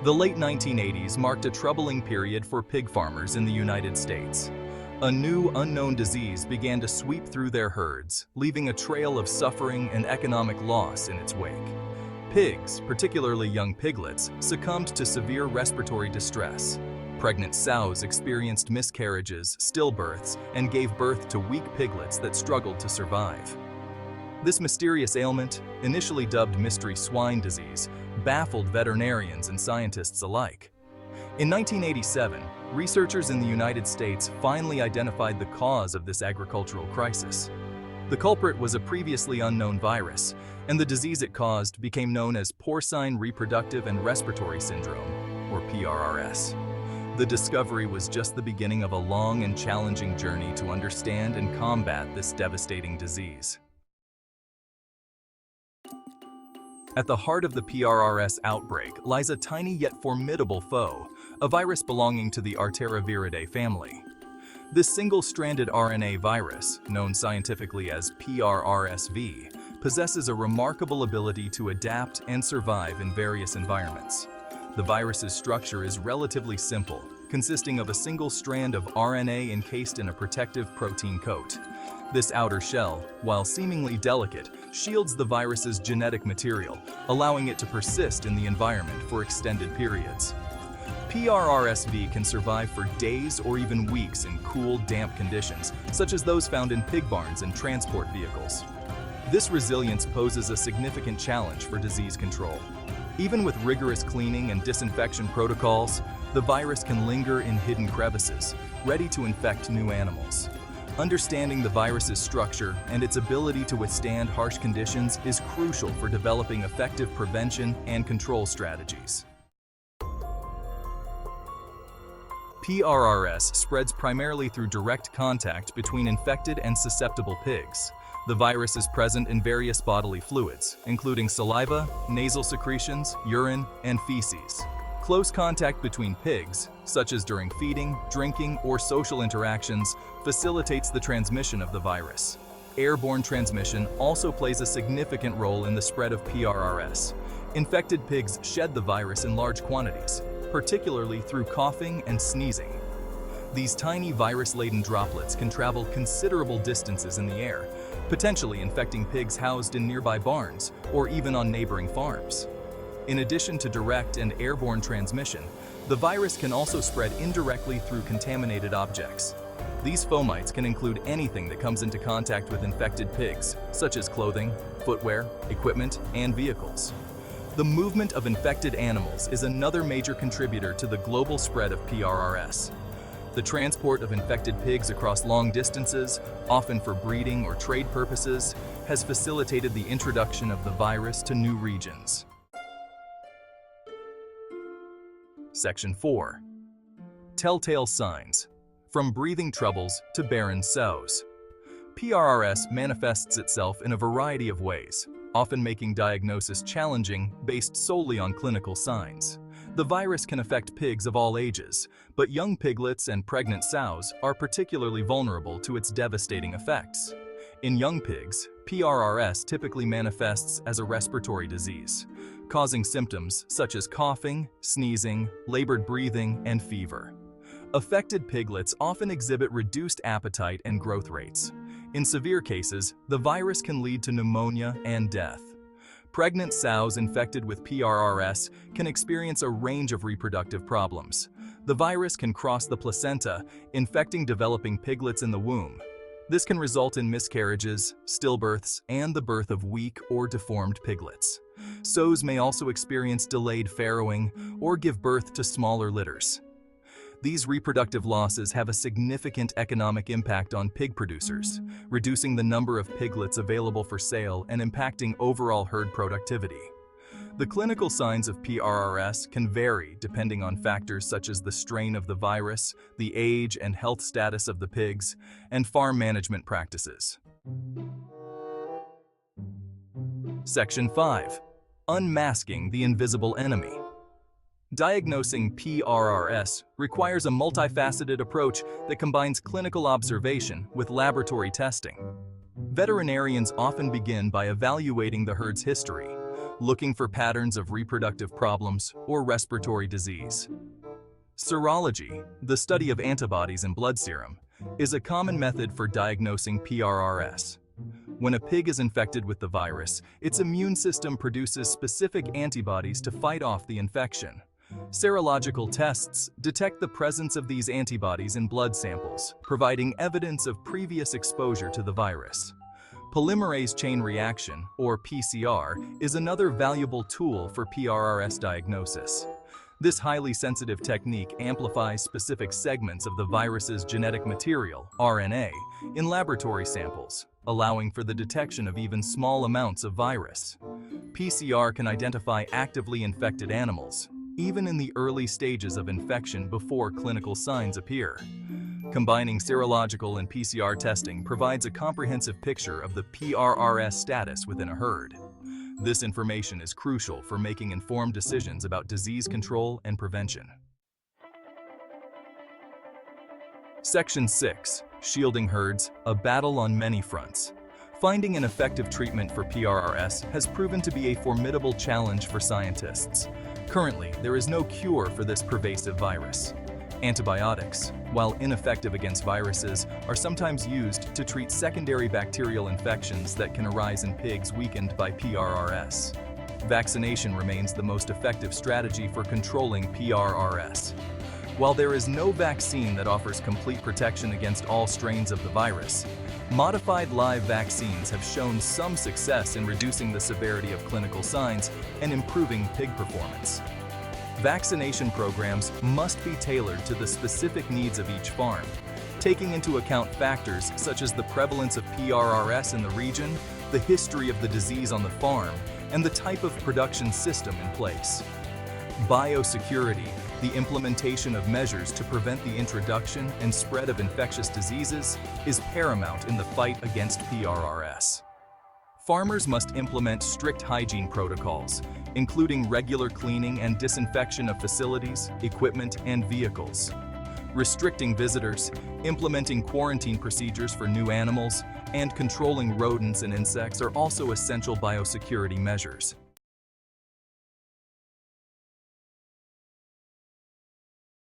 The late 1980s marked a troubling period for pig farmers in the United States. A new, unknown disease began to sweep through their herds, leaving a trail of suffering and economic loss in its wake. Pigs, particularly young piglets, succumbed to severe respiratory distress. Pregnant sows experienced miscarriages, stillbirths, and gave birth to weak piglets that struggled to survive. This mysterious ailment, initially dubbed mystery swine disease, baffled veterinarians and scientists alike. In 1987, researchers in the United States finally identified the cause of this agricultural crisis. The culprit was a previously unknown virus, and the disease it caused became known as Porcine Reproductive and Respiratory Syndrome, or PRRS. The discovery was just the beginning of a long and challenging journey to understand and combat this devastating disease. At the heart of the PRRS outbreak lies a tiny yet formidable foe, a virus belonging to the Arteraviridae family. This single-stranded RNA virus, known scientifically as PRRSV, possesses a remarkable ability to adapt and survive in various environments. The virus's structure is relatively simple, consisting of a single strand of RNA encased in a protective protein coat. This outer shell, while seemingly delicate, shields the virus's genetic material, allowing it to persist in the environment for extended periods. PRRSV can survive for days or even weeks in cool, damp conditions, such as those found in pig barns and transport vehicles. This resilience poses a significant challenge for disease control. Even with rigorous cleaning and disinfection protocols, the virus can linger in hidden crevices, ready to infect new animals. Understanding the virus's structure and its ability to withstand harsh conditions is crucial for developing effective prevention and control strategies. PRRS spreads primarily through direct contact between infected and susceptible pigs. The virus is present in various bodily fluids, including saliva, nasal secretions, urine, and feces. Close contact between pigs, such as during feeding, drinking, or social interactions, facilitates the transmission of the virus. Airborne transmission also plays a significant role in the spread of PRRS. Infected pigs shed the virus in large quantities, particularly through coughing and sneezing. These tiny virus-laden droplets can travel considerable distances in the air, potentially infecting pigs housed in nearby barns or even on neighboring farms. In addition to direct and airborne transmission, the virus can also spread indirectly through contaminated objects. These fomites can include anything that comes into contact with infected pigs, such as clothing, footwear, equipment, and vehicles. The movement of infected animals is another major contributor to the global spread of PRRS. The transport of infected pigs across long distances, often for breeding or trade purposes, has facilitated the introduction of the virus to new regions. Section 4. Telltale signs. From breathing troubles to barren sows. PRRS manifests itself in a variety of ways, often making diagnosis challenging based solely on clinical signs. The virus can affect pigs of all ages, but young piglets and pregnant sows are particularly vulnerable to its devastating effects. In young pigs, PRRS typically manifests as a respiratory disease, causing symptoms such as coughing, sneezing, labored breathing, and fever. Affected piglets often exhibit reduced appetite and growth rates. In severe cases, the virus can lead to pneumonia and death. Pregnant sows infected with PRRS can experience a range of reproductive problems. The virus can cross the placenta, infecting developing piglets in the womb. This can result in miscarriages, stillbirths, and the birth of weak or deformed piglets. Sows may also experience delayed farrowing or give birth to smaller litters. These reproductive losses have a significant economic impact on pig producers, reducing the number of piglets available for sale and impacting overall herd productivity. The clinical signs of PRRS can vary depending on factors such as the strain of the virus, the age and health status of the pigs, and farm management practices. Section 5. Unmasking the invisible enemy. Diagnosing PRRS requires a multifaceted approach that combines clinical observation with laboratory testing. Veterinarians often begin by evaluating the herd's history, looking for patterns of reproductive problems or respiratory disease. Serology, the study of antibodies in blood serum, is a common method for diagnosing PRRS. When a pig is infected with the virus, its immune system produces specific antibodies to fight off the infection. Serological tests detect the presence of these antibodies in blood samples, providing evidence of previous exposure to the virus. Polymerase chain reaction, or PCR, is another valuable tool for PRRS diagnosis. This highly sensitive technique amplifies specific segments of the virus's genetic material, RNA, in laboratory samples, allowing for the detection of even small amounts of virus. PCR can identify actively infected animals, even in the early stages of infection before clinical signs appear. Combining serological and PCR testing provides a comprehensive picture of the PRRS status within a herd. This information is crucial for making informed decisions about disease control and prevention. Section 6. Shielding herds, a battle on many fronts. Finding an effective treatment for PRRS has proven to be a formidable challenge for scientists. Currently, there is no cure for this pervasive virus. Antibiotics, while ineffective against viruses, are sometimes used to treat secondary bacterial infections that can arise in pigs weakened by PRRS. Vaccination remains the most effective strategy for controlling PRRS. While there is no vaccine that offers complete protection against all strains of the virus, modified live vaccines have shown some success in reducing the severity of clinical signs and improving pig performance. Vaccination programs must be tailored to the specific needs of each farm, taking into account factors such as the prevalence of PRRS in the region, the history of the disease on the farm, and the type of production system in place. Biosecurity, the implementation of measures to prevent the introduction and spread of infectious diseases, is paramount in the fight against PRRS. Farmers must implement strict hygiene protocols, including regular cleaning and disinfection of facilities, equipment, and vehicles. Restricting visitors, implementing quarantine procedures for new animals, and controlling rodents and insects are also essential biosecurity measures.